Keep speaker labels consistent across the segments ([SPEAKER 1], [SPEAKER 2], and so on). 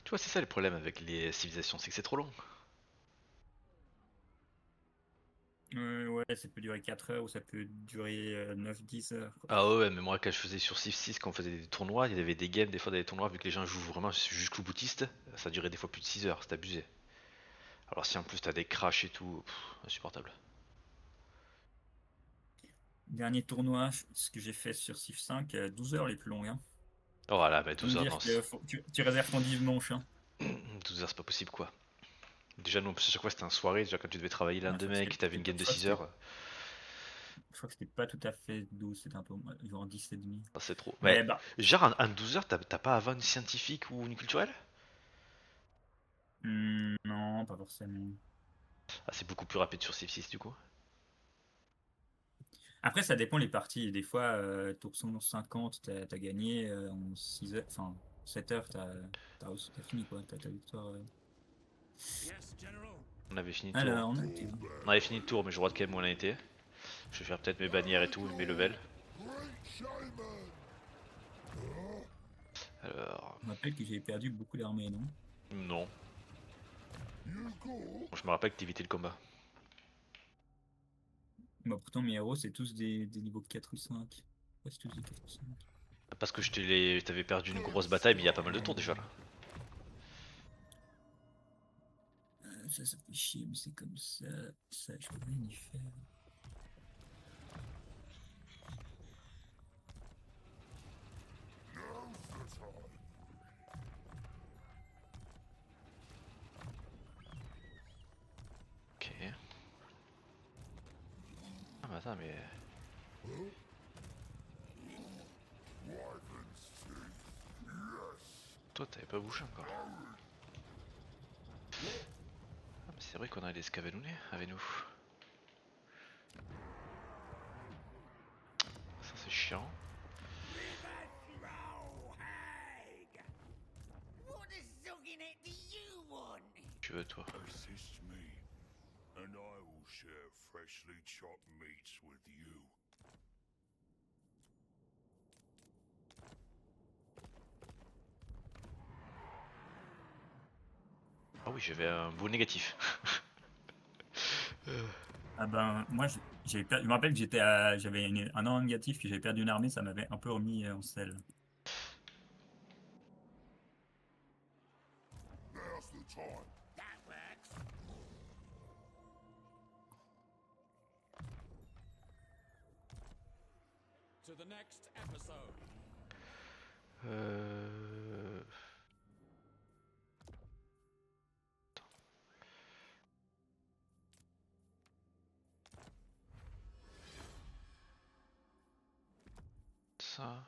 [SPEAKER 1] Tu vois, c'est ça le problème avec les civilisations, c'est que c'est trop long.
[SPEAKER 2] Ouais, ça peut durer 4 heures ou ça peut durer 9-10 heures, quoi.
[SPEAKER 1] Ah ouais, mais moi quand je faisais sur Civ 6, quand on faisait des tournois, il y avait des games, des fois des tournois, vu que les gens jouent vraiment jusqu'au boutiste, ça durait des fois plus de 6 heures, c'est abusé. Alors si en plus t'as des crashs et tout, insupportable.
[SPEAKER 2] Dernier tournoi, ce que j'ai fait sur Civ 5, 12 heures les plus longues, hein.
[SPEAKER 1] Oh voilà, bah
[SPEAKER 2] Tu peux me
[SPEAKER 1] 12 heures,
[SPEAKER 2] dire
[SPEAKER 1] non,
[SPEAKER 2] que tu réserves ton dimanche, hein.
[SPEAKER 1] 12 heures c'est pas possible quoi. Déjà, non, à chaque fois c'était un soirée, déjà quand tu devais travailler le
[SPEAKER 2] Ouais,
[SPEAKER 1] lendemain et que t'avais une game de 6 heures,
[SPEAKER 2] je crois que c'était pas tout à fait 12, c'était un peu genre 10 et demi.
[SPEAKER 1] c'est trop. Mais
[SPEAKER 2] Mais bah,
[SPEAKER 1] genre en 12 heures, t'as pas avant une scientifique ou une culturelle?
[SPEAKER 2] non, pas forcément.
[SPEAKER 1] Ah, c'est beaucoup plus rapide sur Civ 6 du coup.
[SPEAKER 2] Après, ça dépend les parties. Des fois, tour 150, t'as gagné en 6 heures, enfin 7 heures, t'as fini quoi, t'as ta victoire.
[SPEAKER 1] On avait fini le tour.
[SPEAKER 2] Alors, on a été où?
[SPEAKER 1] On avait fini le tour, mais je regarde quand même où on a été. Je vais faire peut-être mes bannières et tout, mes levels. Alors,
[SPEAKER 2] Je me rappelle que j'avais perdu beaucoup d'armées, non?
[SPEAKER 1] non. Je me rappelle que t'évitais le combat.
[SPEAKER 2] Bah, pourtant, mes héros, c'est tous des niveaux 4 ou 5. Ouais, c'est tous des 4 ou 5.
[SPEAKER 1] Parce que t'avais perdu une grosse bataille, mais il y a pas mal de tours déjà là.
[SPEAKER 2] Ça fait chier, mais c'est comme ça. Ça, je peux rien y faire.
[SPEAKER 1] Ok. Ah mais attends, mais... Toi t'avais pas bougé encore. Ah mais c'est vrai qu'on a les Scavenounet avec nous. Ça c'est chiant. Tu veux toi.
[SPEAKER 3] Assist me, and I will share freshly chopped meats with you.
[SPEAKER 1] Ah oui, j'avais un beau négatif.
[SPEAKER 2] Ah ben, moi, je me rappelle que j'avais un an négatif, que j'avais perdu une armée, ça m'avait un peu remis en selle.
[SPEAKER 3] Now's the time.
[SPEAKER 4] To the next episode.
[SPEAKER 1] Euh... Ça...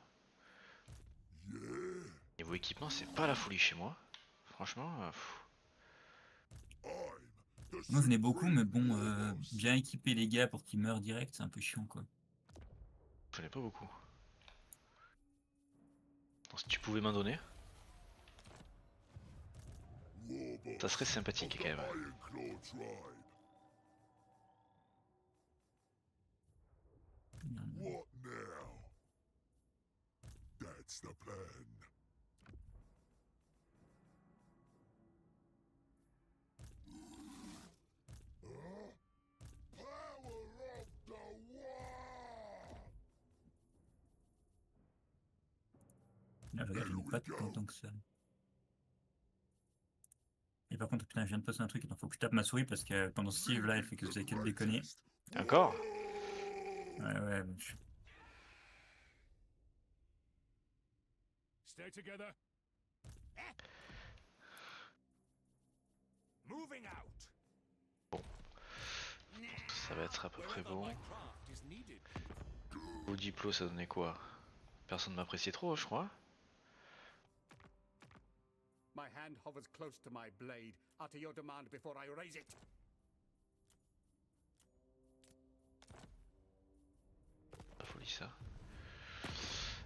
[SPEAKER 1] Niveau équipement, c'est pas la folie chez moi. Franchement,
[SPEAKER 2] Moi, j'en ai beaucoup, mais bon, bien équiper les gars pour qu'ils meurent direct, c'est un peu chiant, quoi.
[SPEAKER 1] j'en ai pas beaucoup. Donc, si tu pouvais m'en donner, ça serait sympathique quand même.
[SPEAKER 3] Ironclaw tribe. What now? That's the plan. Power of the war!
[SPEAKER 2] Là, je regarde, j'en ai pas tout le temps que ça. Et par contre, putain, je viens de passer un truc, il faut que je tape ma souris parce que pendant ce live là, elle fait que vous avez qu'à le déconner.
[SPEAKER 1] Encore?
[SPEAKER 2] Ouais, ouais,
[SPEAKER 3] Stay together. Moving out.
[SPEAKER 1] Ça va être à peu près
[SPEAKER 4] Wherever
[SPEAKER 1] bon.
[SPEAKER 4] my craft is needed.
[SPEAKER 1] Au diplo, ça donnait quoi? Personne m'appréciait trop, je crois.
[SPEAKER 4] My hand hovers close to my blade. Utter your demand before I raise it.
[SPEAKER 1] La folie, ça.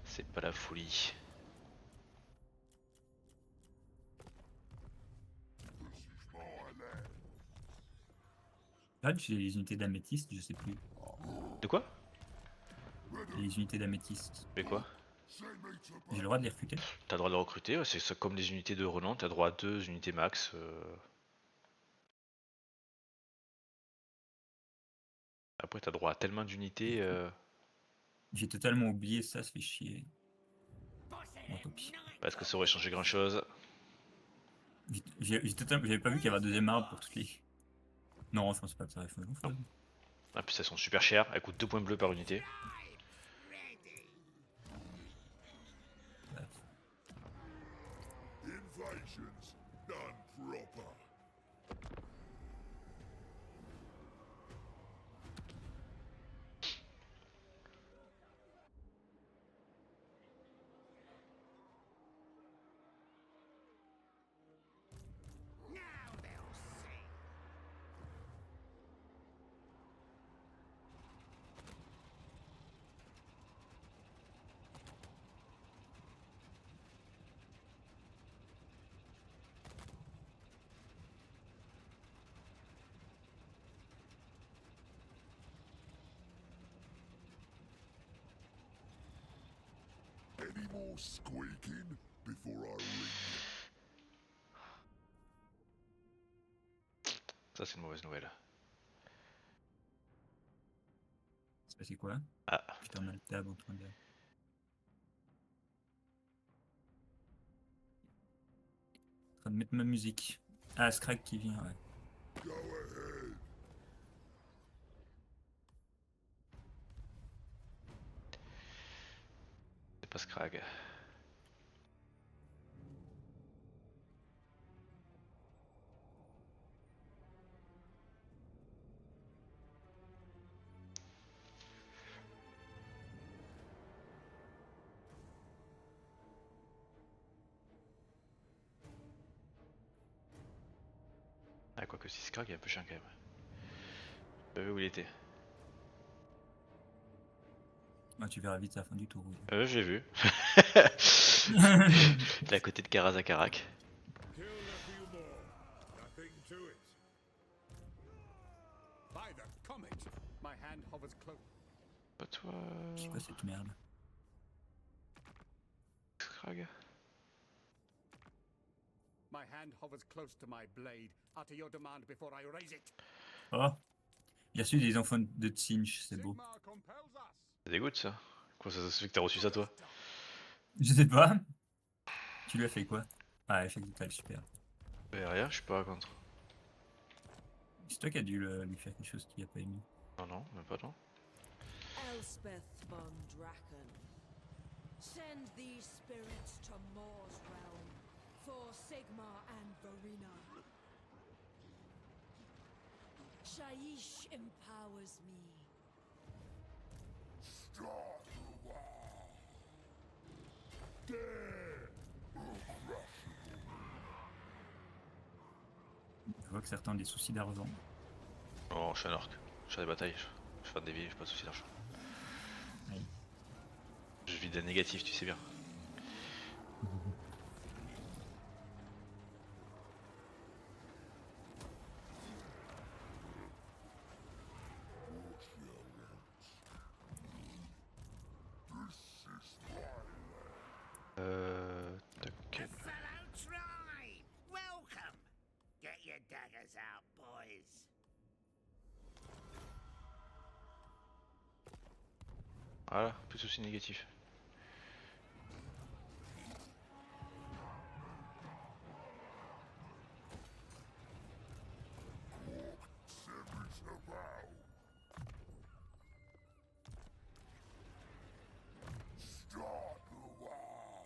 [SPEAKER 1] C'est pas la folie.
[SPEAKER 2] là, j'ai les unités d'améthyste, je sais plus.
[SPEAKER 1] De quoi?
[SPEAKER 2] Les unités d'améthyste.
[SPEAKER 1] Mais quoi?
[SPEAKER 2] J'ai le droit de les recruter.
[SPEAKER 1] T'as le droit de le recruter, ouais, c'est comme les unités de renom, t'as droit à 2 unités max. Après, t'as droit à tellement d'unités.
[SPEAKER 2] J'ai totalement oublié ça fait chier. Bon, tant pis.
[SPEAKER 1] Parce que ça aurait changé grand chose.
[SPEAKER 2] J'avais pas vu qu'il y avait un deuxième arbre pour toutes les. Non, je pense pas que ça arrive.
[SPEAKER 1] Ah, puis elles sont super chères, elles coûtent 2 points bleus par unité.
[SPEAKER 3] Invasions done proper. Any more squeaking before I ring you?
[SPEAKER 1] Ça, c'est une mauvaise nouvelle.
[SPEAKER 2] C'est passé quoi?
[SPEAKER 1] Ah,
[SPEAKER 2] Putain, on a le tab en train de. En train de mettre ma musique. Ah, Scrag qui vient, ouais.
[SPEAKER 3] Go ahead.
[SPEAKER 1] c'est pas Scrag. Ah, quoique si Scrag est un peu chiant quand même. J'ai pas vu où il était.
[SPEAKER 2] Ah, tu verras vite à la fin du tour. Oui.
[SPEAKER 1] J'ai vu. Il est à côté de Karazakarak.
[SPEAKER 3] Kill a few more. Nothing to it.
[SPEAKER 4] By the comet, my hand hovers close.
[SPEAKER 1] Pas toi.
[SPEAKER 2] C'est quoi cette merde?
[SPEAKER 1] Scrag.
[SPEAKER 4] My hand hovers close to my blade. Utter your demand before I raise it.
[SPEAKER 2] Oh! Il a reçu des enfants de Tsinch, c'est beau.
[SPEAKER 4] Sigmar compels us.
[SPEAKER 1] Ça dégoûte ça. Quoi, ça se fait que t'as reçu ça toi?
[SPEAKER 2] Je sais pas. Tu lui as fait quoi? Ah, effet vital, super.
[SPEAKER 1] Rien, je suis pas contre.
[SPEAKER 2] C'est toi qui as dû lui faire quelque chose qu'il a pas aimé.
[SPEAKER 1] Non, non, même pas non.
[SPEAKER 5] Elspeth von Draken, send these spirits to Mor's realm for Sigmar and Verena. Shaiish empowers me.
[SPEAKER 3] Start the war. Dare.
[SPEAKER 2] Je vois que certains ont des soucis d'argent.
[SPEAKER 1] Oh, je suis un orc. Je fais des batailles, je fais des vies, j'ai pas de soucis d'argent.
[SPEAKER 2] Oui.
[SPEAKER 1] Je vis des négatifs, tu sais bien. Tac.
[SPEAKER 6] Fellow tribe, welcome. Get your daggers out, boys.
[SPEAKER 1] Voilà, plus de soucis négatifs.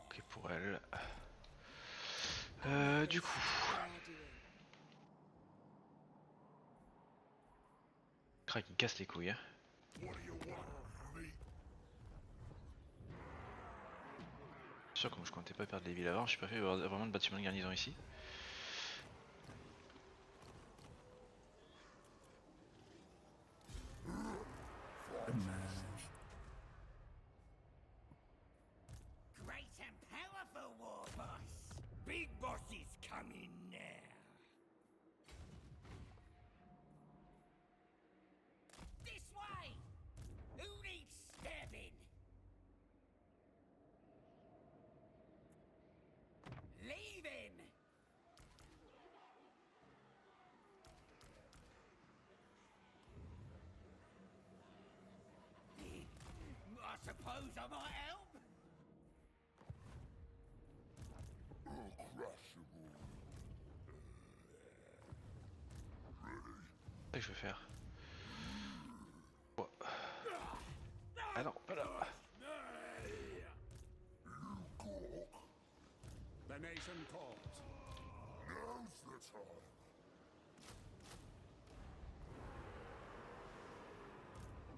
[SPEAKER 1] Ok pour elle. Du coup. Crac, il casse les couilles. Hein.
[SPEAKER 3] What do you want from me?
[SPEAKER 1] Sûr, comme je comptais pas perdre les villes avant, j'ai pas fait vraiment de bâtiment de garnison ici.
[SPEAKER 2] Dommage.
[SPEAKER 6] Great and powerful war boss. Big boss is coming now. This way. Who needs stabbing?
[SPEAKER 1] C'est ça que je veux faire. Oh. Ah non, pas là.
[SPEAKER 4] The nation calls.
[SPEAKER 3] Now's the time.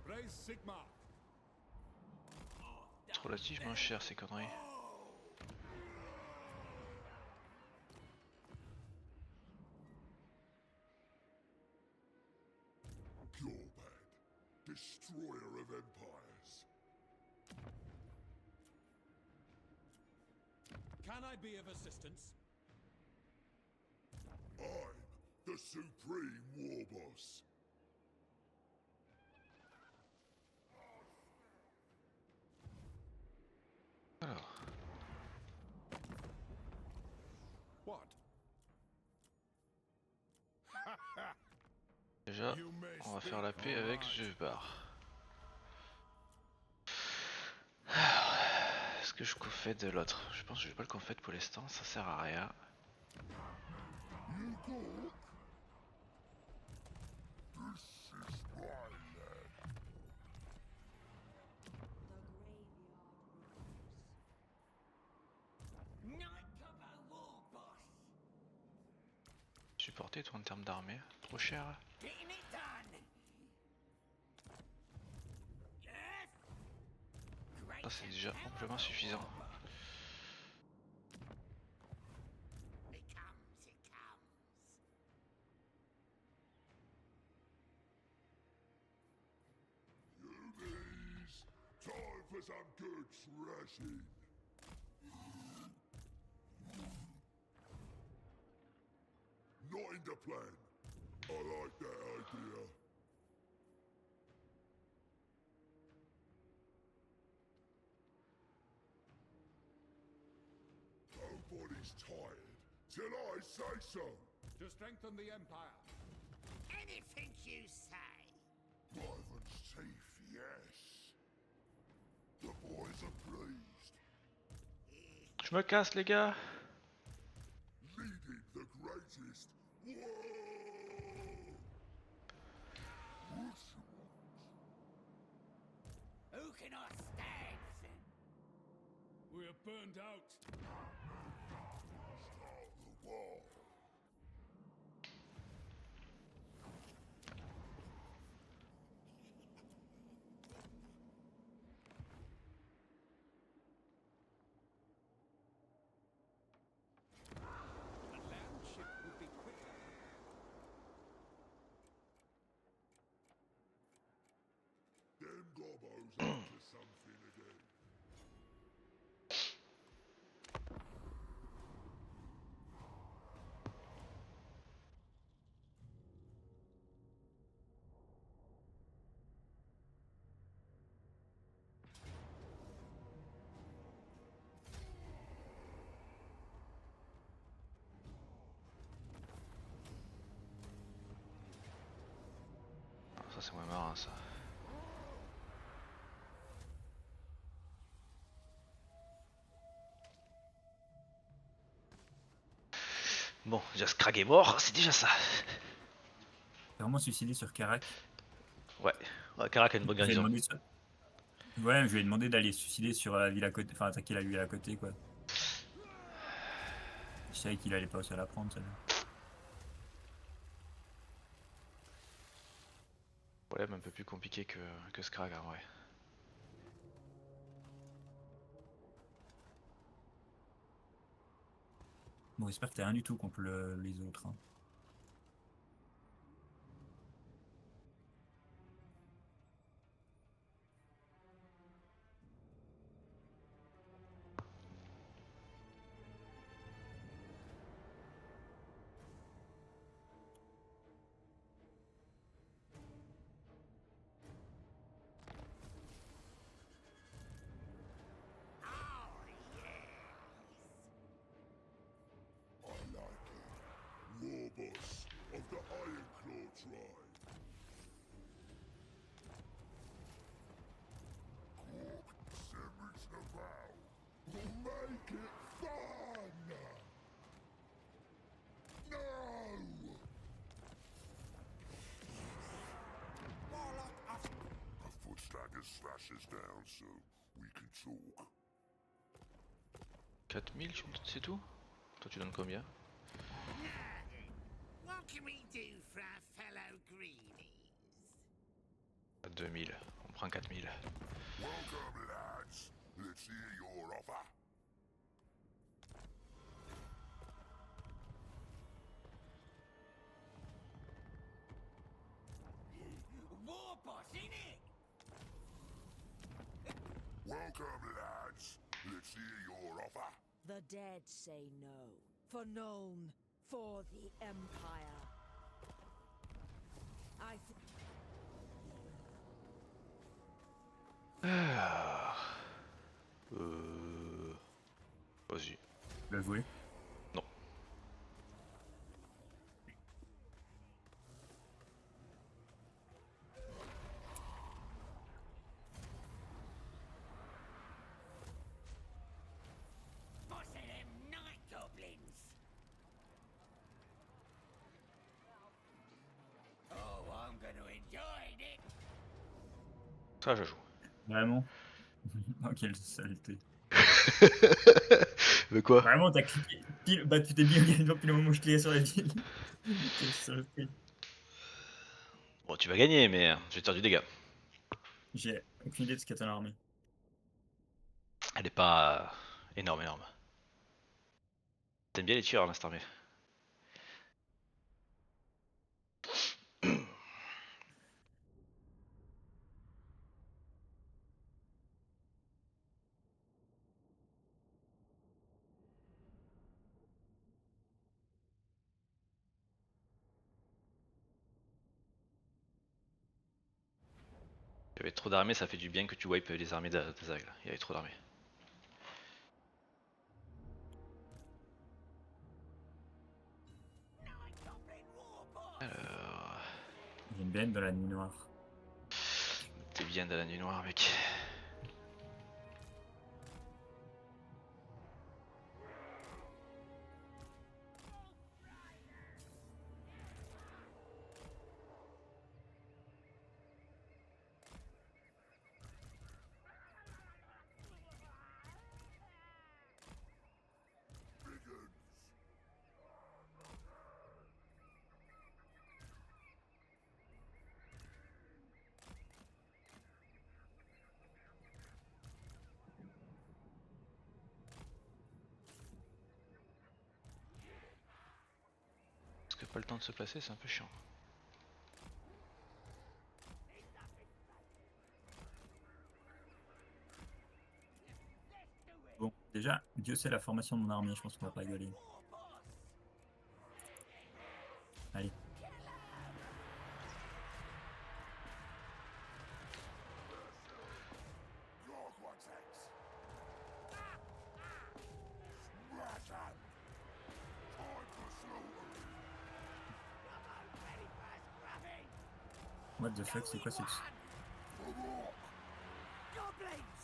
[SPEAKER 4] Praise Sigmar.
[SPEAKER 1] C'est relativement cher ces conneries.
[SPEAKER 3] Gorbad, destroyer of empires.
[SPEAKER 4] Can I be of assistance?
[SPEAKER 3] I'm the supreme war boss.
[SPEAKER 1] Alors,
[SPEAKER 4] What?
[SPEAKER 1] déjà,
[SPEAKER 3] You may
[SPEAKER 1] on va
[SPEAKER 3] speak,
[SPEAKER 1] faire la paix avec
[SPEAKER 3] alright.
[SPEAKER 1] Zuvbar. Alors, est-ce que je confède de l'autre? Je pense que je vais pas le confède pour l'instant, ça sert à rien.
[SPEAKER 3] You Gork? This is my land.
[SPEAKER 5] The graveyard roars.
[SPEAKER 6] Night of a war boss.
[SPEAKER 1] Supporter toi en termes d'armée, trop cher.
[SPEAKER 6] Getting it done. Yes. Great
[SPEAKER 1] Ça c'est
[SPEAKER 6] and
[SPEAKER 1] déjà
[SPEAKER 6] powerful
[SPEAKER 1] amplement suffisant.
[SPEAKER 6] war boss. It comes, it comes.
[SPEAKER 3] Humans, time for some good thrashing. Not in the plan. I like that idea. Nobody's tired till I say so.
[SPEAKER 4] To strengthen the Empire.
[SPEAKER 6] Anything you say.
[SPEAKER 3] Wyvern's teeth, yes. The boys are pleased.
[SPEAKER 1] Je me casse les gars.
[SPEAKER 3] Leading the greatest. Whoa!
[SPEAKER 6] Who can I stand?
[SPEAKER 4] We are burned out.
[SPEAKER 3] Start the war.
[SPEAKER 4] A land ship would be quicker.
[SPEAKER 3] Them gobos up to something again.
[SPEAKER 1] Ça c'est moins marrant ça. Bon, déjà Scrag est mort, c'est déjà ça.
[SPEAKER 2] C'est vraiment suicidé sur Karak.
[SPEAKER 1] Ouais, ouais Karak a une bonne
[SPEAKER 2] Je lui ai
[SPEAKER 1] garnison.
[SPEAKER 2] demandé Ouais, je lui ai demandé d'aller se suicider sur la ville à côté, enfin attaquer la ville à côté quoi. Je savais qu'il allait pas aussi la prendre celle-là.
[SPEAKER 1] Problème un peu plus compliqué que Scrag en vrai.
[SPEAKER 2] Bon, j'espère que t'as rien du tout contre les autres. Hein.
[SPEAKER 6] Oh, yes.
[SPEAKER 3] I like it. War prices down so we can talk.
[SPEAKER 1] 4000, c'est tout? Toi, tu donnes combien?
[SPEAKER 6] What can we do for our fellow greenies?
[SPEAKER 1] 2000. On prend 4000.
[SPEAKER 3] Welcome, lads. Let's hear your offer.
[SPEAKER 6] War boss, innit?
[SPEAKER 3] Welcome, lads. Let's hear your offer.
[SPEAKER 5] The dead say no. For Nuln. For the Empire. I think.
[SPEAKER 1] Vas-y.
[SPEAKER 2] L'avouer.
[SPEAKER 1] Non.
[SPEAKER 6] Boss of them night goblins. Oh, I'm gonna enjoy it.
[SPEAKER 1] Ça, je joue.
[SPEAKER 2] Vraiment. Oh, quelle saleté.
[SPEAKER 1] Mais quoi?
[SPEAKER 2] Vraiment, t'as cliqué. Bah, tu t'es mis au gagnant depuis le moment où je cliquais sur la ville. Quelle saleté.
[SPEAKER 1] Bon, tu vas gagner, mais je vais te faire du dégât.
[SPEAKER 2] J'ai aucune idée de ce qu'a ton armée.
[SPEAKER 1] Elle est pas énorme, énorme. T'aimes bien les tireurs, là, cette armée? Il y avait trop d'armées, ça fait du bien que tu wipes les armées d'Azag. Il y avait trop d'armées.
[SPEAKER 6] Night goblin war boss.
[SPEAKER 1] Alors...
[SPEAKER 2] J'aime bien être dans la nuit noire.
[SPEAKER 1] T'es bien dans la nuit noire, mec. Parce que pas le temps de se placer, c'est un peu chiant.
[SPEAKER 2] Bon, déjà, Dieu sait la formation de mon armée, je pense qu'on va pas rigoler. Allez.
[SPEAKER 3] Gorgotex. Smash 'em. Time for slaughter.
[SPEAKER 6] Ready for scrubbing.
[SPEAKER 2] What the fuck, c'est quoi cette...
[SPEAKER 6] Goblins!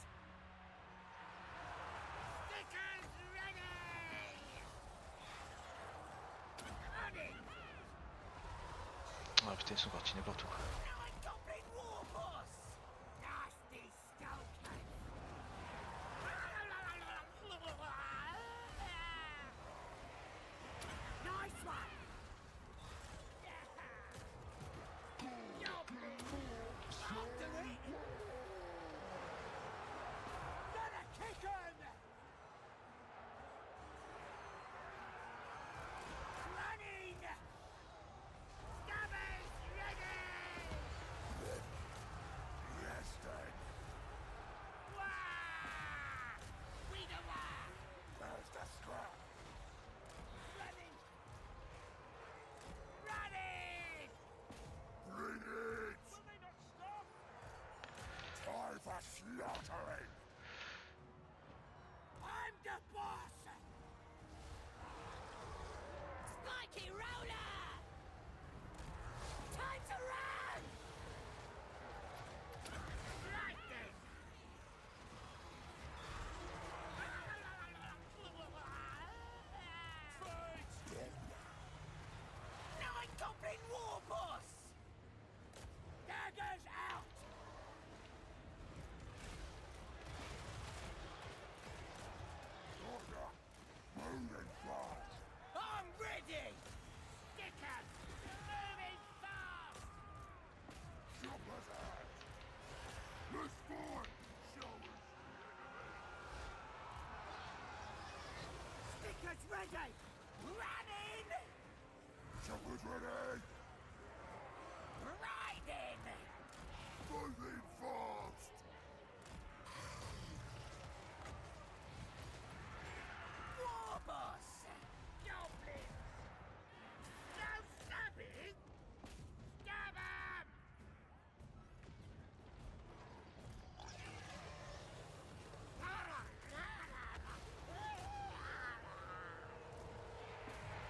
[SPEAKER 6] Stickers ready! On it!
[SPEAKER 1] Ah putain, ils sont partis n'importe où.
[SPEAKER 6] Night goblin war boss! Nasty skulkers! Nice one! I'll do it! Better kick 'em! Running! Stabbers ready! ready! Running!
[SPEAKER 3] Choppers ready!
[SPEAKER 6] Riding!
[SPEAKER 3] Moving fast!
[SPEAKER 6] War boss! Goblins! No stabbing! Stab 'em!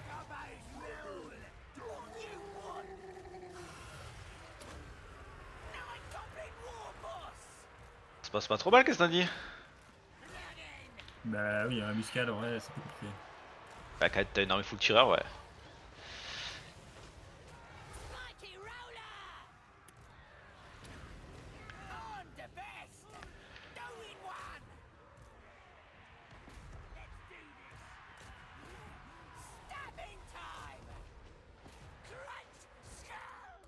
[SPEAKER 6] Gobbo's rule! What you want? Nine goblin war boss!
[SPEAKER 1] Ça se passe pas trop mal, qu'est-ce que t'as dit?
[SPEAKER 6] Running!
[SPEAKER 2] Bah oui, un embuscade, en vrai, c'est pas compliqué.
[SPEAKER 1] Bah, quand t'as une armée full tireur, ouais.
[SPEAKER 6] Mighty roller! On the best! Doing one! Let's do this! Stabbing time! Crunch skull!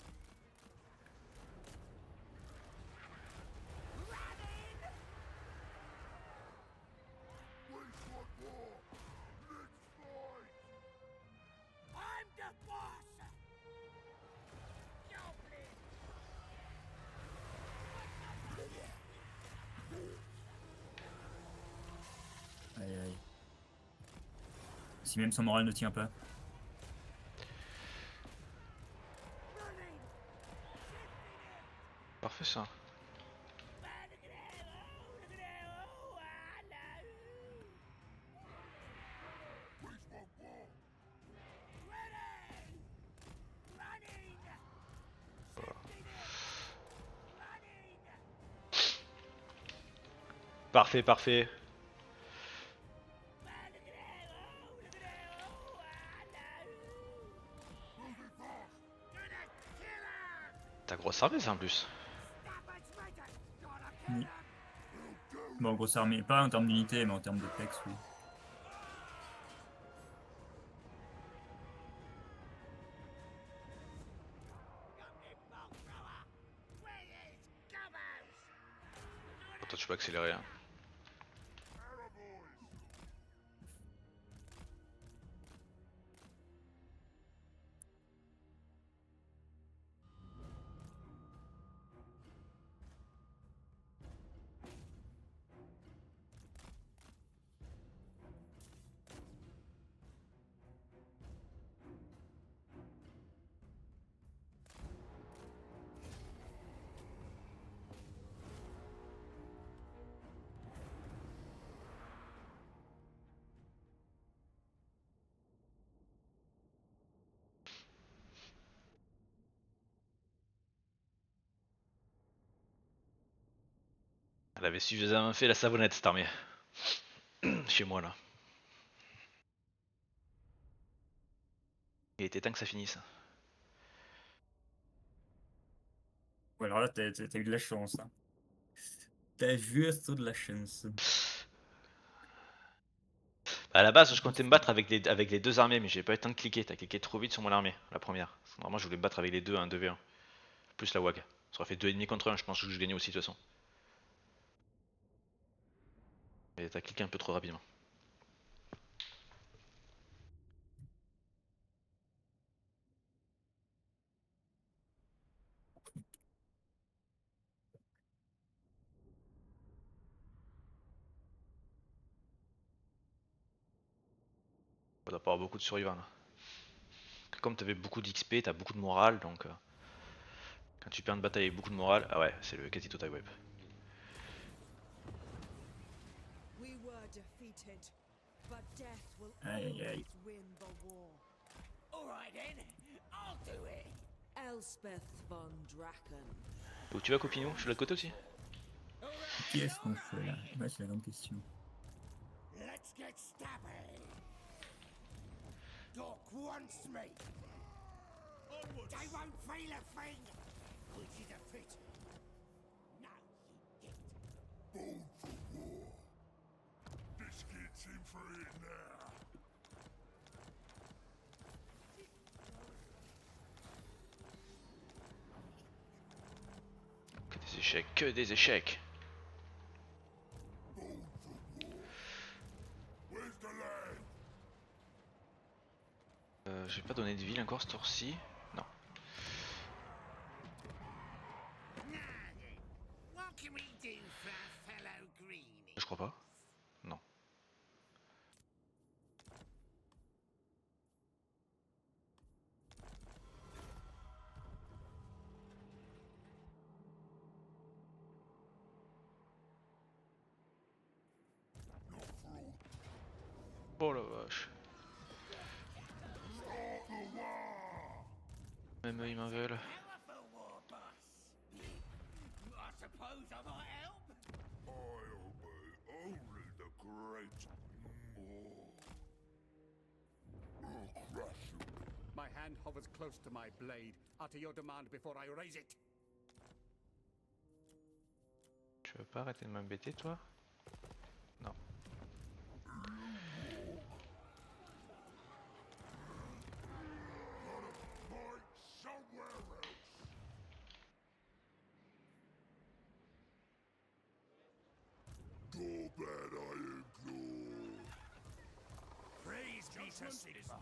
[SPEAKER 6] Running!
[SPEAKER 3] We want war! Let's fight!
[SPEAKER 6] I'm the boss! Goblin!
[SPEAKER 2] Aïe aïe. Si même son moral ne tient pas.
[SPEAKER 6] Running!
[SPEAKER 1] Parfait ça.
[SPEAKER 6] Look at that! Oh, look at that! Oh, I know!
[SPEAKER 3] We want war!
[SPEAKER 6] Ready! Running! Sifting it! Running!
[SPEAKER 1] Parfait, parfait.
[SPEAKER 6] Look at that! Oh, look at that! Oh, I know!
[SPEAKER 3] Moving fast!
[SPEAKER 6] Gonna kill him!
[SPEAKER 1] T'as grosse armée ça en plus.
[SPEAKER 6] Stabbers ready! Gotta kill
[SPEAKER 2] Oui.
[SPEAKER 6] him!
[SPEAKER 2] Bon, grosse armée, pas en termes d'unité, mais en termes de pex, oui.
[SPEAKER 6] Goblin bolt thrower! Where is Gubbos?
[SPEAKER 1] Toi tu peux accélérer. Hein.
[SPEAKER 3] Paraboys!
[SPEAKER 1] Elle avait suffisamment fait la savonnette cette armée. Chez moi là. Il était temps que ça finisse.
[SPEAKER 2] Ou alors là, t'as eu de la chance. Hein. T'as juste de la chance.
[SPEAKER 1] À la base, je comptais me battre avec les deux armées, mais j'ai pas eu le temps de cliquer. T'as cliqué trop vite sur mon armée, la première. Parce que normalement, je voulais me battre avec les deux, un 2v1. Plus la WAG. Ça aurait fait 2,5 contre 1, je pense que je gagnais aussi de toute façon. Et t'as cliqué un peu trop rapidement. On doit pas avoir beaucoup de survivants là. Comme t'avais beaucoup d'XP, t'as beaucoup de morale, donc quand tu perds une bataille avec beaucoup de morale, ah ouais, c'est le quasi total wipe.
[SPEAKER 5] We were defeated, but death will
[SPEAKER 2] Aïe, aïe, aïe.
[SPEAKER 5] always win the war.
[SPEAKER 6] Alright then, I'll do it!
[SPEAKER 5] Elspeth von Draken.
[SPEAKER 1] Où tu vas, Copinou? Je suis de l'autre côté aussi.
[SPEAKER 2] Qui est-ce qu'on fait là? Ouais, c'est la grande question.
[SPEAKER 6] Let's get stabby! Doc wants me! They won't feel a thing! Which is a pity. No, you get.
[SPEAKER 3] Born for war! This kid's in for it now!
[SPEAKER 1] Que des échecs, que des échecs.
[SPEAKER 3] Born for war! Where's the land?
[SPEAKER 1] donné de ville encore ce tour-ci? Non.
[SPEAKER 6] What can we do for our fellow greenies?
[SPEAKER 1] Je crois pas. Non. Oh la vache. Même eux ils m'en veulent.
[SPEAKER 6] Powerful war boss. I suppose I might help.
[SPEAKER 3] I'll be only the great Maw. I'll crush you.
[SPEAKER 4] My hand hovers close to my blade. Utter your demand before I raise it.
[SPEAKER 1] Tu veux pas arrêter de m'embêter toi? Non.
[SPEAKER 3] Fight somewhere else. Go bad, I implore.
[SPEAKER 6] Praise be to Sigmar.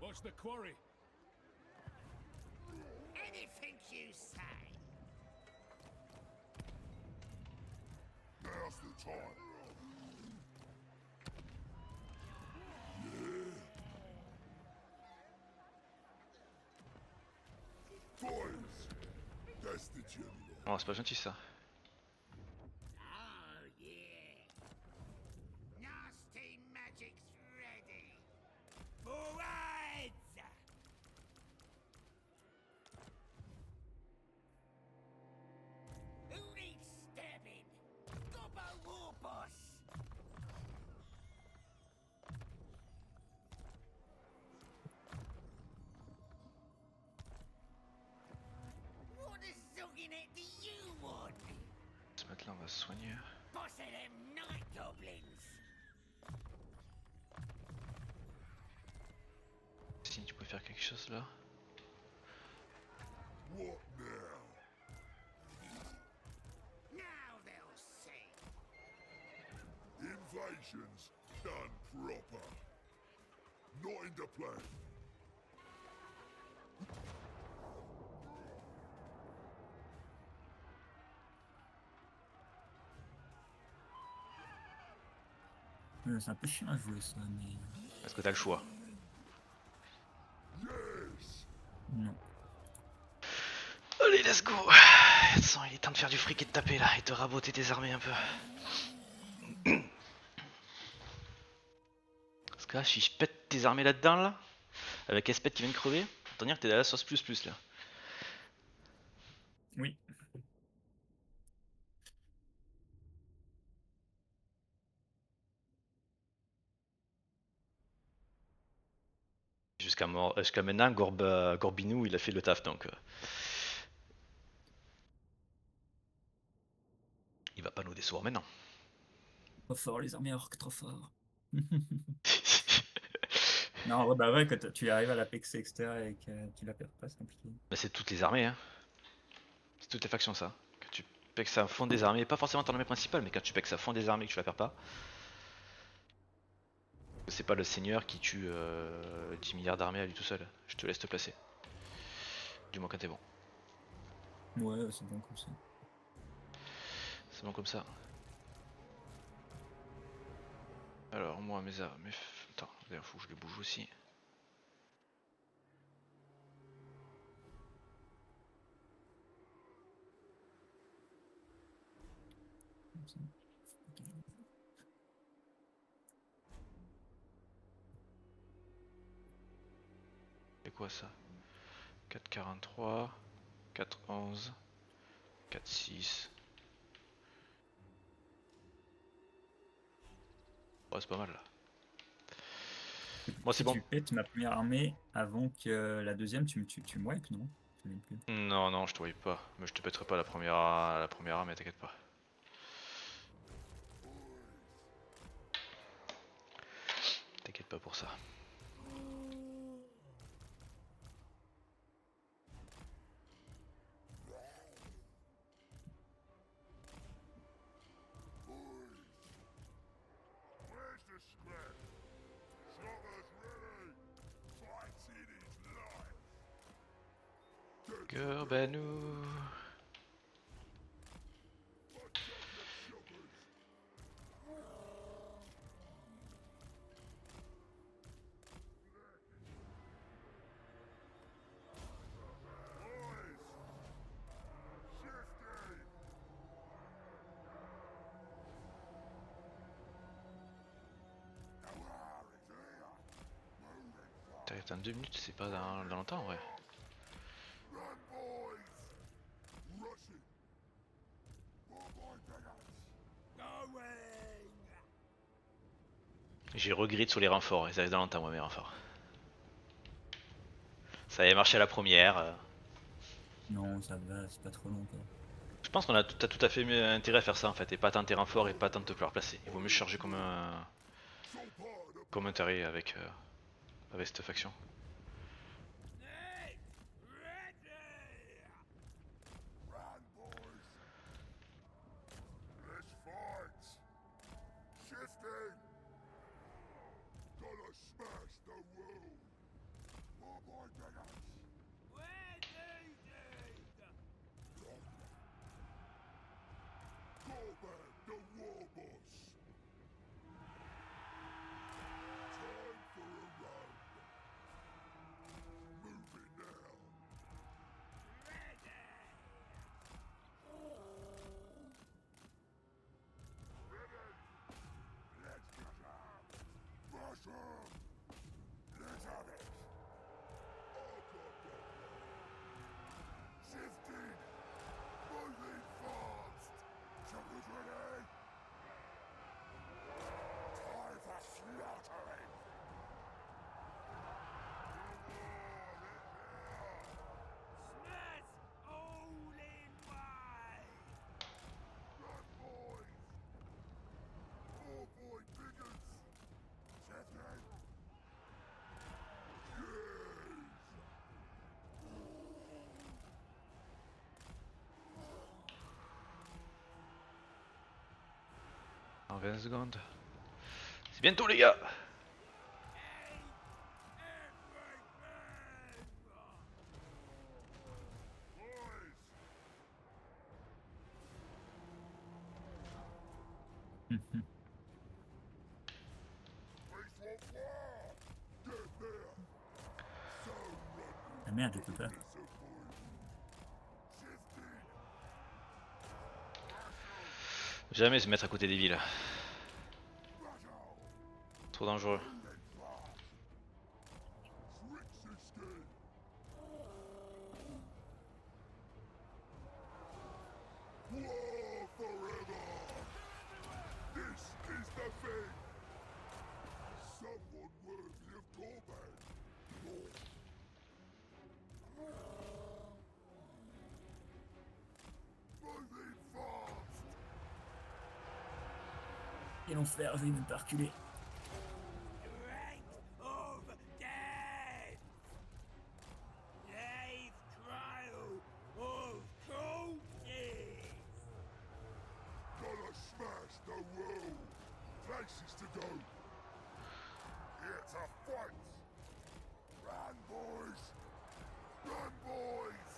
[SPEAKER 7] Watch the quarry.
[SPEAKER 6] Anything you say.
[SPEAKER 3] Now's the time. Yeah. Boys, that's the general.
[SPEAKER 1] Non, c'est pas gentil ça.
[SPEAKER 6] Oh, yeah. Nasty magic's ready. Forwards! Who needs stabbing? Gobbo War Boss! What a zogginet do you want?
[SPEAKER 1] Ce mec là on va se soigner.
[SPEAKER 6] Boss of them night goblins!
[SPEAKER 1] Si tu peux faire quelque chose là.
[SPEAKER 3] What now?
[SPEAKER 6] Now they'll see.
[SPEAKER 3] Invasion's done proper. Not in the plan.
[SPEAKER 2] C'est un peu chiant à jouer ça, mais
[SPEAKER 1] Est-ce que t'as le choix?
[SPEAKER 3] Yes.
[SPEAKER 2] non.
[SPEAKER 1] Allez, let's go! Attends, il est temps de faire du fric et de taper là, et de raboter tes armées un peu. Parce que là, si je pète tes armées là-dedans, là, avec Espet qui vient de crever, autant dire que t'es à la sauce plus là.
[SPEAKER 2] Oui.
[SPEAKER 1] Jusqu'à maintenant, Gorbinou, il a fait le taf, donc... il va pas nous décevoir maintenant.
[SPEAKER 2] Trop fort les armées orques, trop fort. Non, ouais, bah ouais, quand tu arrives à la pexer, etc. et que tu la perds pas, c'est compliqué.
[SPEAKER 1] Mais c'est toutes les armées, hein. C'est toutes les factions, ça. Que tu pexes à fond des armées, pas forcément ton armée principale, mais quand tu pexes à fond des armées que tu la perds pas. C'est pas le seigneur qui tue 10 milliards d'armées à lui tout seul. Je te laisse te placer. Du moins quand t'es bon.
[SPEAKER 2] Ouais, c'est bon comme ça.
[SPEAKER 1] C'est bon comme ça. Alors, moi, mes armes... Attends, d'ailleurs, faut que je les bouge aussi.
[SPEAKER 2] Comme ça.
[SPEAKER 1] C'est quoi ça? 4,43, 4,11, 4,6. Ouais, c'est pas mal là. Moi, c'est
[SPEAKER 2] Si
[SPEAKER 1] bon.
[SPEAKER 2] tu pètes ma première armée avant que la deuxième, tu me wipe, non? Je sais même plus.
[SPEAKER 1] Non, non, je te voyais pas. Mais je te pèterai pas la première arme, t'inquiète pas. T'inquiète pas pour ça.
[SPEAKER 3] Where's the scrap?
[SPEAKER 1] Gurbanou. T'arrives dans 2 minutes, c'est pas dans longtemps, ouais.
[SPEAKER 3] Run, boys! Rushing! For my diggers!
[SPEAKER 6] Going!
[SPEAKER 1] J'ai regret sur les renforts, ils arrivent dans longtemps, moi, mes renforts. Ça avait marché à la première.
[SPEAKER 2] Non, ça va, c'est pas trop long quoi.
[SPEAKER 1] Je pense qu'on a t'as tout à fait intérêt à faire ça en fait, et pas attendre tes renforts et pas attendre de te pouvoir placer. Il vaut mieux charger comme un taré avec cette faction.
[SPEAKER 6] Snake! Ready!
[SPEAKER 3] Run, boys! Let's fight! Shifting! Gonna smash the world! For my diggers!
[SPEAKER 6] Where dig?
[SPEAKER 3] Gorban, the war boss! Time for a run! Moving now!
[SPEAKER 6] Ready!
[SPEAKER 3] Let's get out! Rush 'em! Let's have it! Oh, God, Shifting! Moving fast! Choppers ready! Time for slaughtering!
[SPEAKER 6] Smash all in way!
[SPEAKER 3] Run, boys! 4 boy figures! Shifting! Yes!
[SPEAKER 1] En 20 secondes. C'est bientôt les gars.
[SPEAKER 3] Boys! Face will fly! Get there! So run,
[SPEAKER 2] Ah merde, je peux pas.
[SPEAKER 3] disappoint! Shifting!
[SPEAKER 1] Jamais se mettre à côté des villes.
[SPEAKER 3] Rush out!
[SPEAKER 1] Trop dangereux.
[SPEAKER 3] Moving fast! Trick 16! War forever! This is the thing! Someone worthy of Gorban! Moving fast!
[SPEAKER 2] Quel enfer, je vais même pas reculer.
[SPEAKER 6] Rank of death! Life trial of corpses!
[SPEAKER 3] Gonna smash the world! Places to go! It's a fight! Run, boys! Run, boys!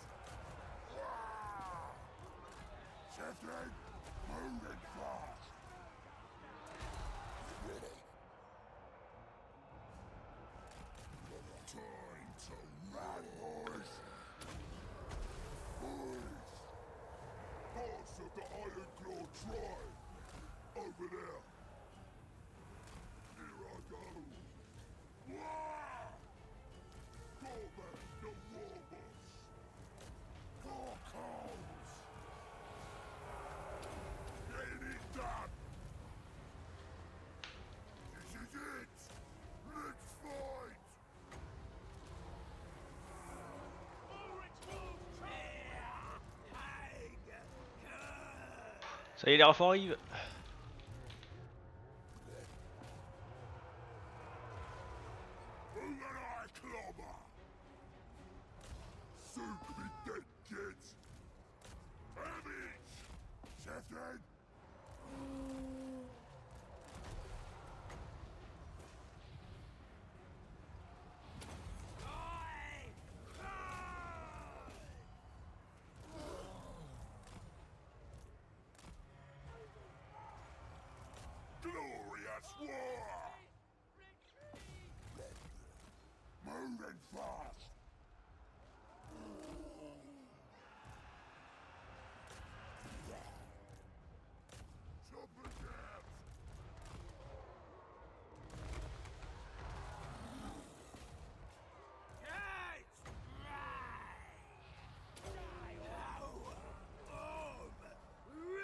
[SPEAKER 3] Ah! Shifting! Moving fast! Ready! Time to run, boys! Boys! Boss of the Iron Claw tribe! Over there! Here I go! Wah! Gorban, the war boss! Four calls! Getting it done! This is it! Let's fight!
[SPEAKER 1] Ça y est, les renforts arrivent.
[SPEAKER 3] Ulanai Clobber! Soon to be dead, kids! Damage! Shifting! Moving fast. Something else.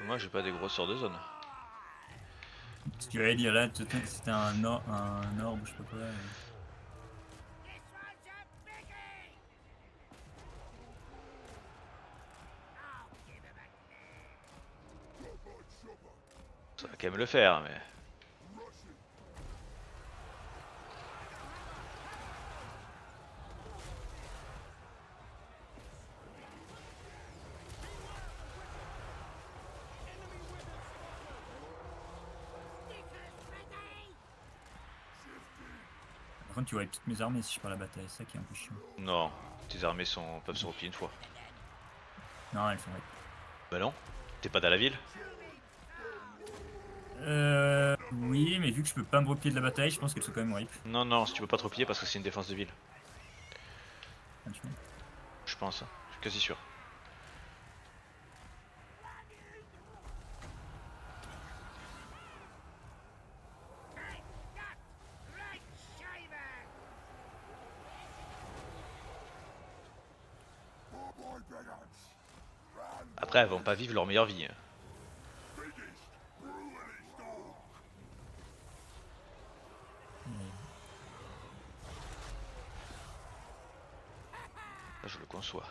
[SPEAKER 1] Moi j'ai pas des gros sorts de zone.
[SPEAKER 2] Ce que j'allais dire là, c'était un orbe ou je sais pas quoi.
[SPEAKER 6] This one's a biggie! I'll give him a clear.
[SPEAKER 3] Chopper, chopper.
[SPEAKER 1] Ça va quand même le faire, mais.
[SPEAKER 3] Rushing.
[SPEAKER 6] Stickers ready!
[SPEAKER 2] Par contre, tu vois toutes mes armées si je pars la bataille, c'est ça qui est un peu chiant.
[SPEAKER 1] Non, tes armées peuvent se replier une fois.
[SPEAKER 2] Non, elles sont right.
[SPEAKER 1] Bah non, t'es pas dans la ville.
[SPEAKER 2] Oui, mais vu que je peux pas me replier de la bataille, je pense qu'elles sont quand même rip.
[SPEAKER 1] Non, non, si tu peux pas te replier parce que c'est une défense de ville.
[SPEAKER 2] Ah, tu vois.
[SPEAKER 1] Je pense, hein. Je suis quasi sûr.
[SPEAKER 6] Take that, Red Shaver!
[SPEAKER 3] For my vengeance. And
[SPEAKER 1] Après, elles vont pas vivre leur meilleure vie. Hein.
[SPEAKER 3] finished. Ruin is done.
[SPEAKER 1] Ça, je le conçois.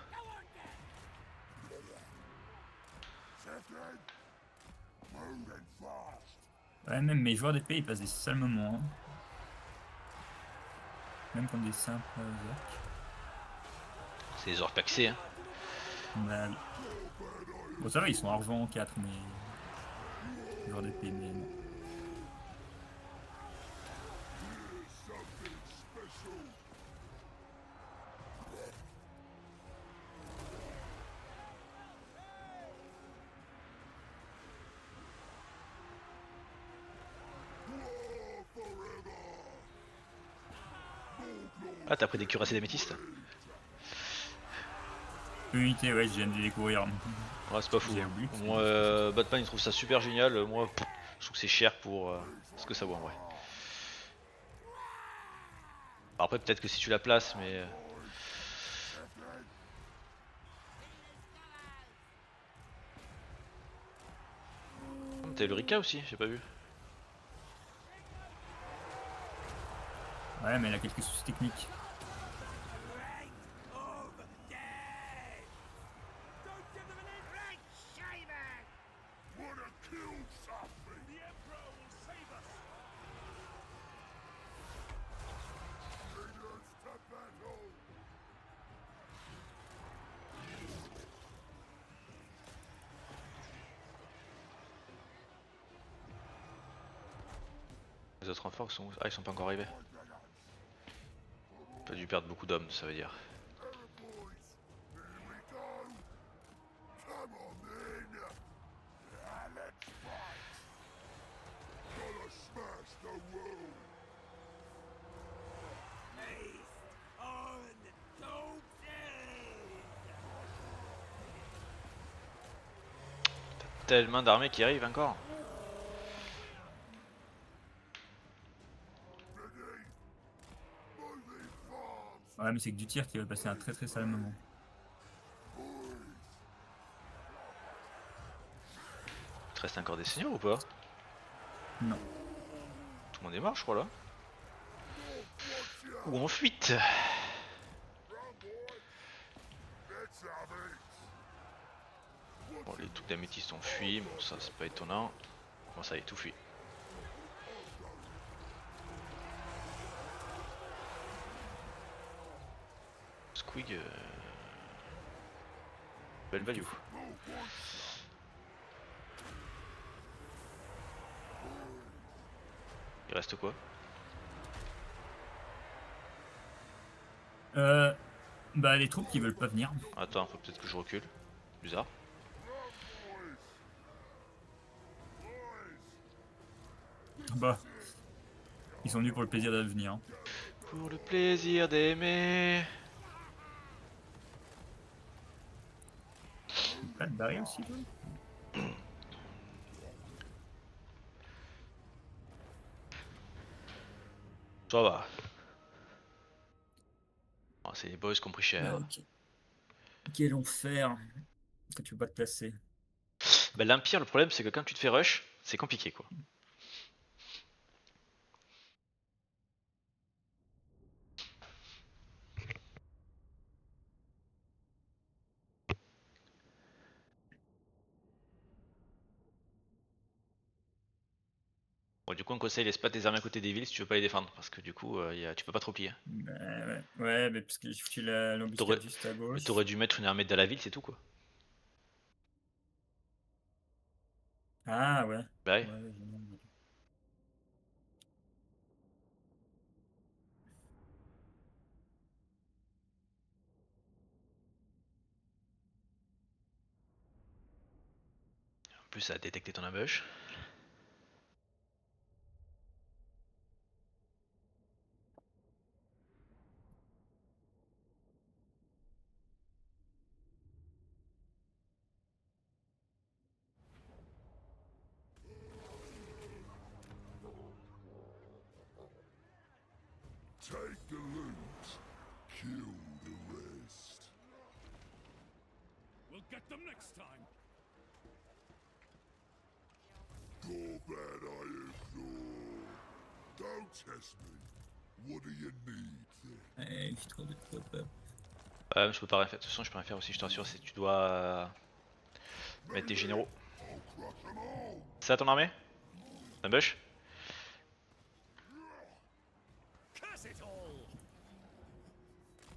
[SPEAKER 3] Shifting. Moving fast.
[SPEAKER 2] Ouais, même mes joueurs d'épée ils passent des sales moments. Hein. Même contre des simples orques.
[SPEAKER 1] C'est les orques taxés, hein.
[SPEAKER 2] Bah, oui. Bon, ça va, ils sont argent 4, mais. Les joueurs d'épée, mais non.
[SPEAKER 3] Something special. War forever.
[SPEAKER 1] Ah, t'as pris des cuirassés d'améthyste?
[SPEAKER 2] Unité, ouais, je viens de les découvrir.
[SPEAKER 1] Ouais, c'est pas fou.
[SPEAKER 2] J'ai
[SPEAKER 1] Hein.
[SPEAKER 2] oublié que
[SPEAKER 1] Moi, Batman il trouve ça super génial. Moi, je trouve que c'est cher pour ce que ça vaut en vrai. Après, peut-être que si tu la places, mais. T'as le Rika aussi, j'ai pas vu.
[SPEAKER 2] Ouais, mais elle a quelques soucis techniques.
[SPEAKER 6] Red Shaver!
[SPEAKER 3] Wanna kill something? The Emperor will save us. Leaders to battle.
[SPEAKER 1] Les autres renforts sont où? Ah, ils sont pas encore arrivés. Pas dû perdre beaucoup d'hommes, ça veut dire.
[SPEAKER 3] Boys, here we go. Come on then. Let's fight. Gotta smash the world.
[SPEAKER 6] On
[SPEAKER 1] Tellement d'armées qui arrivent encore.
[SPEAKER 3] Ready. Moving fast.
[SPEAKER 2] Ouais, mais c'est que du tir qui va passer un très très sale moment.
[SPEAKER 1] Il te reste encore des seigneurs ou pas?
[SPEAKER 2] Non.
[SPEAKER 1] Tout le monde est mort, je crois là. Ou en fuite.
[SPEAKER 3] Run, boy. Let's have it.
[SPEAKER 1] Bon, les trucs d'améthyste ont fui, bon ça c'est pas étonnant. Bon ça y est, tout fui. Squig, belle value. Il reste quoi?
[SPEAKER 2] Bah, les troupes qui veulent pas venir.
[SPEAKER 1] Attends, faut peut-être que je recule. Bizarre.
[SPEAKER 2] Bah. Ils sont venus pour le plaisir de venir. Hein.
[SPEAKER 1] Pour le plaisir d'aimer.
[SPEAKER 2] Pas de barrière aussi, toi.
[SPEAKER 1] Ça va. Oh, c'est les boys qui ont pris cher.
[SPEAKER 2] Ah, ok. Quel enfer que tu peux pas te placer.
[SPEAKER 1] Bah, l'Empire, le problème c'est que quand tu te fais rush, c'est compliqué quoi. Bon, du coup, on conseille laisse pas tes armes à côté des villes si tu veux pas les défendre, parce que du coup, tu peux pas trop plier.
[SPEAKER 2] Bah, ouais, mais parce que j'ai foutu
[SPEAKER 1] T'aurais
[SPEAKER 2] l'embuscade juste à
[SPEAKER 1] mais
[SPEAKER 2] gauche.
[SPEAKER 1] t'aurais dû mettre une armée dans la ville, c'est tout quoi.
[SPEAKER 2] Ah ouais.
[SPEAKER 1] Bah ouais.
[SPEAKER 2] Ouais, ouais, génial.
[SPEAKER 1] En plus, ça a détecté ton ambush.
[SPEAKER 3] Take the loot, kill the rest.
[SPEAKER 4] We'll get them next time.
[SPEAKER 3] Go bad iron claw. Don't test me. What do you need then?
[SPEAKER 2] Ouais, j'ai trop de pop-up.
[SPEAKER 1] Je peux pas rien faire. De toute façon, je peux rien faire aussi, je te rassure, c'est tu dois mettre tes généraux.
[SPEAKER 3] I'll crush them all.
[SPEAKER 1] C'est ça ton armée? Ambush?
[SPEAKER 4] Curse it all!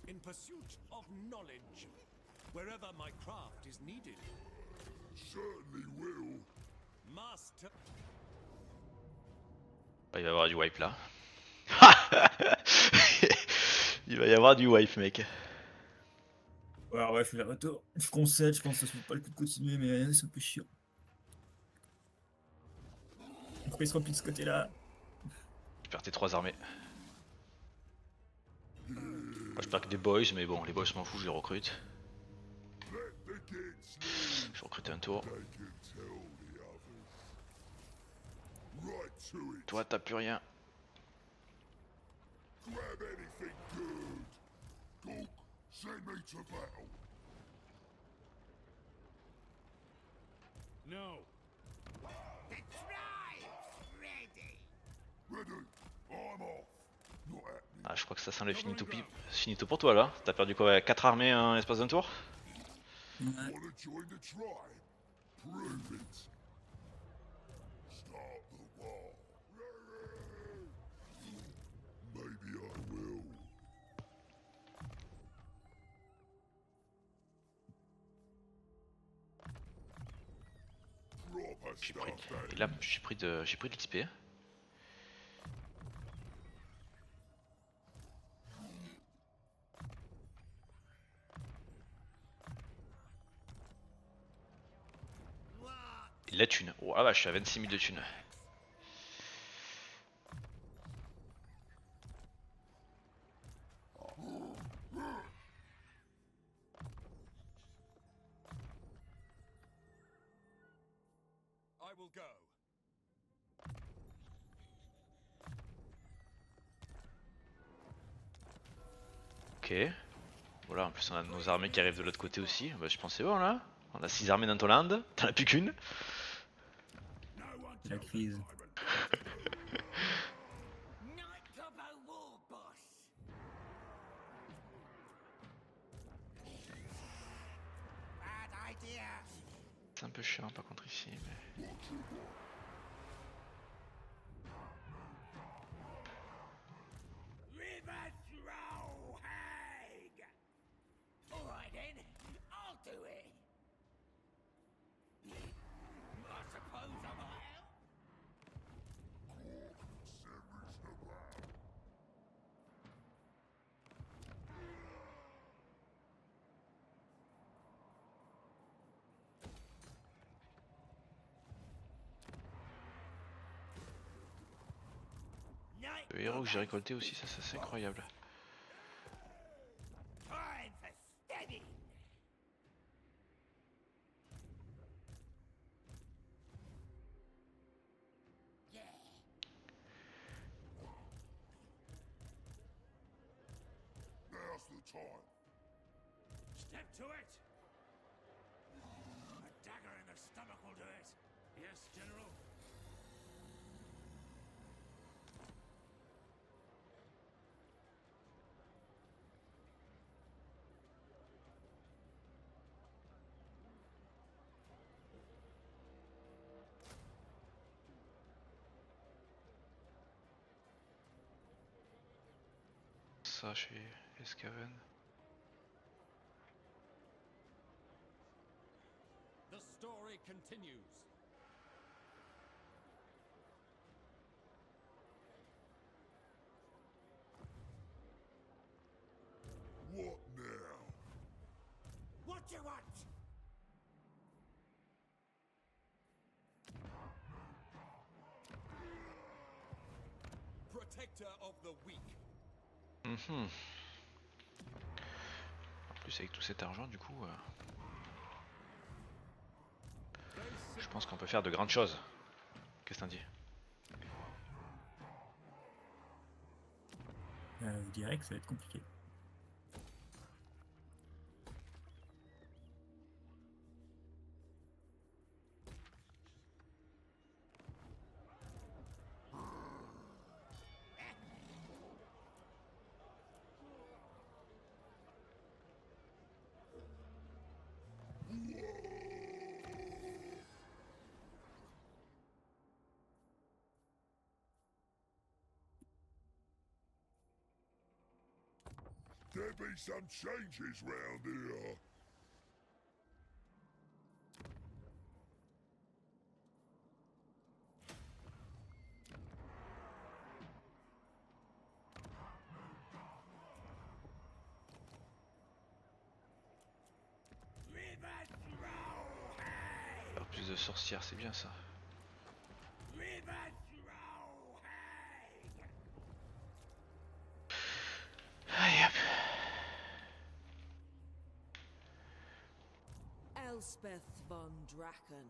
[SPEAKER 4] In pursuit of knowledge, wherever my craft is needed,
[SPEAKER 3] Certainly will.
[SPEAKER 4] master.
[SPEAKER 1] Il va y avoir du wipe là. Il va y avoir du wipe, mec.
[SPEAKER 2] Ouais, ouais, je fais le retour. Je concède, je pense que ça se vaut pas le coup de continuer, mais c'est un peu chiant. Pourquoi il se remplit de ce côté-là?
[SPEAKER 1] Tu perds tes 3 armées. Moi, je perds que des boys, mais bon, les boys m'en fous, je les recrute.
[SPEAKER 3] Let the kids leave.
[SPEAKER 1] Je recrute un tour.
[SPEAKER 3] They can tell the others. Right to it.
[SPEAKER 1] Toi, t'as plus rien.
[SPEAKER 3] Grab anything good. Gork, send me to battle.
[SPEAKER 4] No.
[SPEAKER 6] The tribe's ready.
[SPEAKER 3] Ready. I'm off. Not happening.
[SPEAKER 1] Ah, je crois que ça sent le finito pour toi là. T'as perdu quoi? 4 armées en l'espace d'un tour?
[SPEAKER 2] Ouais.
[SPEAKER 3] Wanna join the tribe? Prove it. Start the war. Maybe I will. Proper
[SPEAKER 1] J'ai pris,
[SPEAKER 3] stuff,
[SPEAKER 1] et là, j'ai pris de l'XP. Et de la thune. Oh la vache, je suis à 26 000 de thunes.
[SPEAKER 4] I will go.
[SPEAKER 1] Ok. Voilà, en plus on a nos armées qui arrivent de l'autre côté aussi. Bah, je pense que c'est bon là. On a 6 armées dans ton land. T'en as plus qu'une.
[SPEAKER 2] C'est la crise.
[SPEAKER 6] Night of a war boss. Bad idea.
[SPEAKER 1] C'est un peu chiant par contre ici. Mais...
[SPEAKER 6] River Troll Hag. All right then, I'll do it. I suppose I might.
[SPEAKER 1] Le héros que j'ai récolté aussi, ça c'est incroyable.
[SPEAKER 6] Time for steady. Yeah.
[SPEAKER 3] Now's the time.
[SPEAKER 4] Step to it! A dagger in the stomach will do it. Yes, General?
[SPEAKER 1] Ça chez Escaven.
[SPEAKER 4] The story continues.
[SPEAKER 3] What now?
[SPEAKER 6] What you want?
[SPEAKER 4] Protector of the weak.
[SPEAKER 1] Mhm. En plus avec tout cet argent du coup, je pense qu'on peut faire de grandes choses. Qu'est-ce que t'en dis?
[SPEAKER 2] Je dirais que ça va être compliqué.
[SPEAKER 3] There be some changes round here.
[SPEAKER 1] Faire plus de sorcières, c'est bien ça. Allez hop.
[SPEAKER 5] Elspeth von Draken.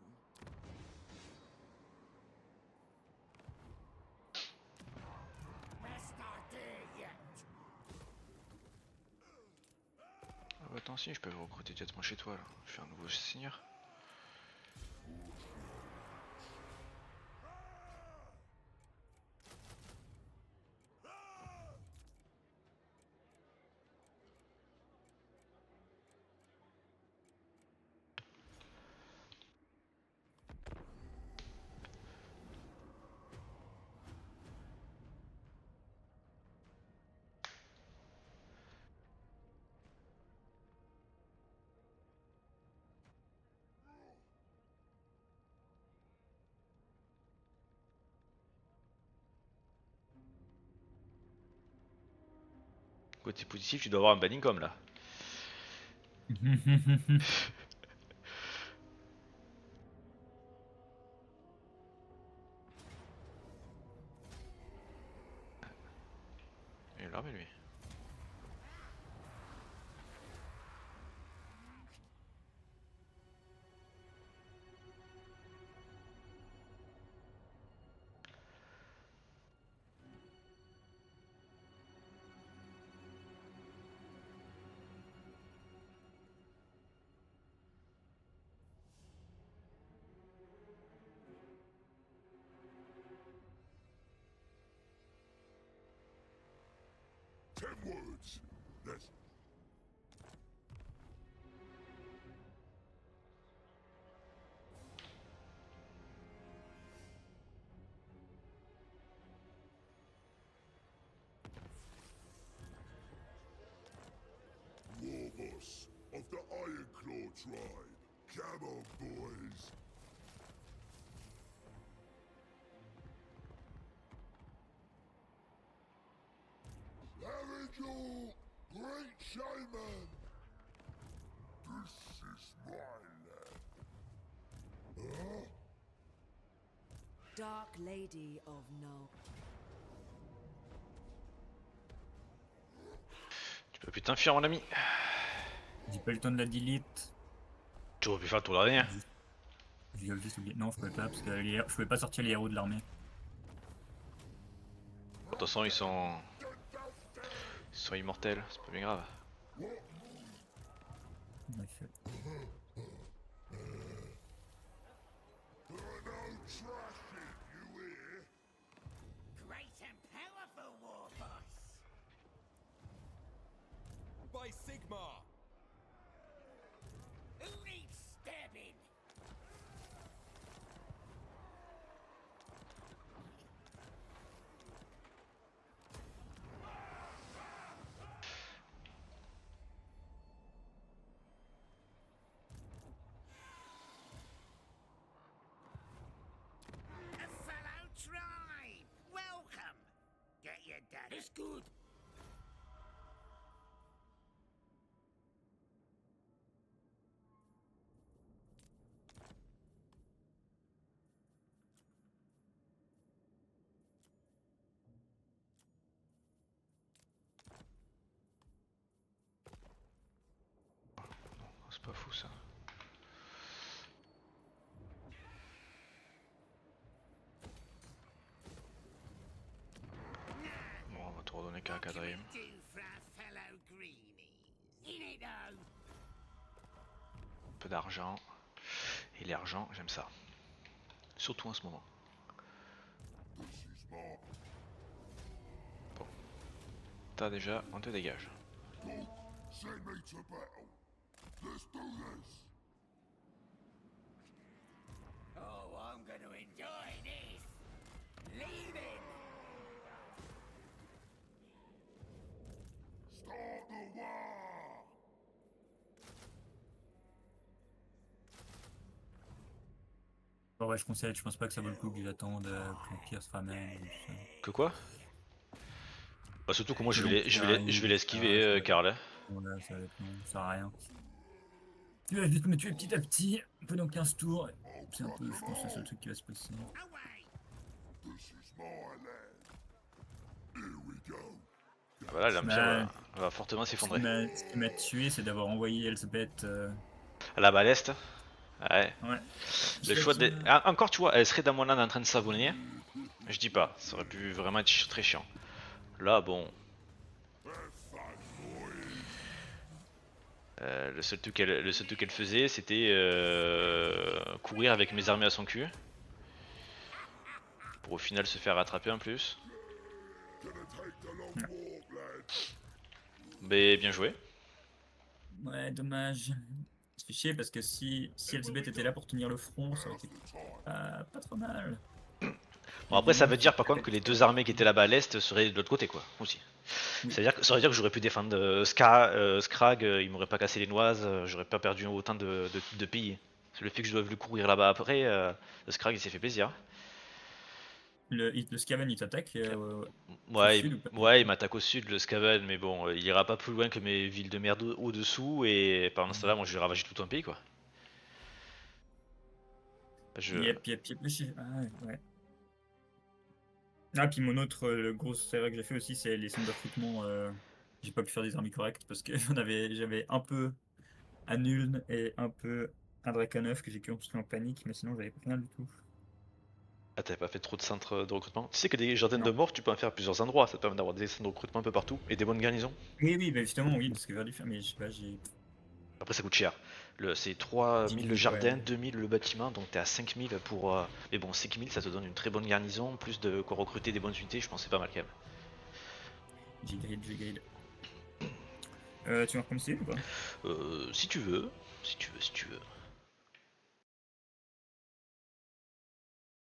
[SPEAKER 6] Rest not there yet.
[SPEAKER 1] Ah bah attends, si je peux recruter directement chez toi là. Je fais un nouveau seigneur. Côté positif, tu dois avoir un banning comme là. Il est là mais lui.
[SPEAKER 3] Ten words. That's Warboss of the Ironclaw tribe. Come on, boys. Arigel, great shaman. This is my land. Huh?
[SPEAKER 5] Dark Lady of Null.
[SPEAKER 1] pu t'enfuir, mon ami.
[SPEAKER 2] J'ai pas eu le temps de la delete.
[SPEAKER 1] Tu aurais pu faire le tour de l'araignée.
[SPEAKER 2] J'ai juste oublié. Non, je pouvais pas parce que je pouvais pas sortir les héros de l'armée.
[SPEAKER 1] De toute façon, ils sont immortels, c'est pas bien grave.
[SPEAKER 2] Bref.
[SPEAKER 6] Great and powerful, war boss.
[SPEAKER 4] By Sigmar!
[SPEAKER 6] Who needs stabbing? A fellow tribe! Welcome! Get your dad. It's good.
[SPEAKER 1] C'est pas fou ça. Bon, on va te redonner qu'à
[SPEAKER 6] What can we
[SPEAKER 1] Kadrim.
[SPEAKER 6] do for our fellow greenies? In it, though.
[SPEAKER 1] Un peu d'argent. Et l'argent, j'aime ça. Surtout en ce moment. Bon. T'as déjà, on te dégage.
[SPEAKER 3] Send me to battle. Let's do this.
[SPEAKER 6] Oh, I'm going to enjoy this. Leaving.
[SPEAKER 3] Start the war.
[SPEAKER 2] Bon, ouais, je conseille, je pense pas que ça vaut le coup que j'attende que l'Empire se ramène. ou tout ça.
[SPEAKER 1] Que quoi? Bah surtout que moi je
[SPEAKER 2] Donc,
[SPEAKER 1] vais l'esquiver, Karl.
[SPEAKER 2] Voilà, ça va être long, ça sert à rien. Tu vas juste me tuer petit à petit, pendant 15 tours. C'est un peu, je pense, le seul truc qui va se passer.
[SPEAKER 6] Away.
[SPEAKER 3] This is my land. Here we go.
[SPEAKER 1] Ah bah là l'Empire va fortement
[SPEAKER 2] Ce
[SPEAKER 1] s'effondrer.
[SPEAKER 2] qui m'a tué, c'est d'avoir envoyé Elsbeth.
[SPEAKER 1] À la baleste. Ouais.
[SPEAKER 2] Ouais.
[SPEAKER 1] Le choix de... Ah, encore tu vois, elle serait dans mon land en train de savonner. Je dis pas, ça aurait pu vraiment être très chiant. Là bon. Le seul truc qu'elle faisait, c'était courir avec mes armées à son cul. Pour au final se faire rattraper en plus.
[SPEAKER 3] Gonna take the long walk, lads.
[SPEAKER 1] Mais bien joué.
[SPEAKER 2] Ouais, dommage. Ça fait chier parce que si Elsbeth était là pour tenir le front, ça aurait été pas trop mal.
[SPEAKER 1] Bon après ça veut dire par contre que les deux armées qui étaient là-bas à l'est seraient de l'autre côté quoi, aussi.
[SPEAKER 2] Oui.
[SPEAKER 1] Ça veut dire que j'aurais pu défendre Skrag, il m'aurait pas cassé les noises, j'aurais pas perdu autant de pays. Le fait que je doive lui courir là-bas après, Skrag il s'est fait plaisir.
[SPEAKER 2] Le Skaven il t'attaque
[SPEAKER 1] Ouais,
[SPEAKER 2] sud ou pas
[SPEAKER 1] ouais, il m'attaque au sud le Skaven, mais bon, il ira pas plus loin que mes villes de merde au-dessous, et pendant ce temps-là, moi je vais ravager tout un pays quoi. Je...
[SPEAKER 2] Yep. Ah, ouais. Ah, puis mon autre grosse erreur que j'ai fait aussi, c'est les centres de recrutement. J'ai pas pu faire des armées correctes parce que j'avais un peu un Nuln et un peu un Drakenhof que j'ai construit en panique, mais sinon j'avais rien du tout.
[SPEAKER 1] Ah, t'avais pas fait trop de centres de recrutement? Tu sais que des jardins
[SPEAKER 2] Non.
[SPEAKER 1] de mort, tu peux en faire à plusieurs endroits, ça te permet d'avoir des centres de recrutement un peu partout, et des bonnes garnisons.
[SPEAKER 2] Oui, bah justement, oui, parce que j'aurais dû faire, mais je sais pas, j'ai.
[SPEAKER 1] Après ça coûte cher. C'est 3000 le
[SPEAKER 2] 10 000,
[SPEAKER 1] jardin,
[SPEAKER 2] ouais.
[SPEAKER 1] 2000 le bâtiment, donc t'es à 5000 pour... Mais bon, 5000 ça te donne une très bonne garnison, plus de quoi recruter des bonnes unités, je pense que c'est pas mal quand même.
[SPEAKER 2] J'ai grid. Tu m'as recommencé ou pas?
[SPEAKER 1] Si tu veux, si tu veux.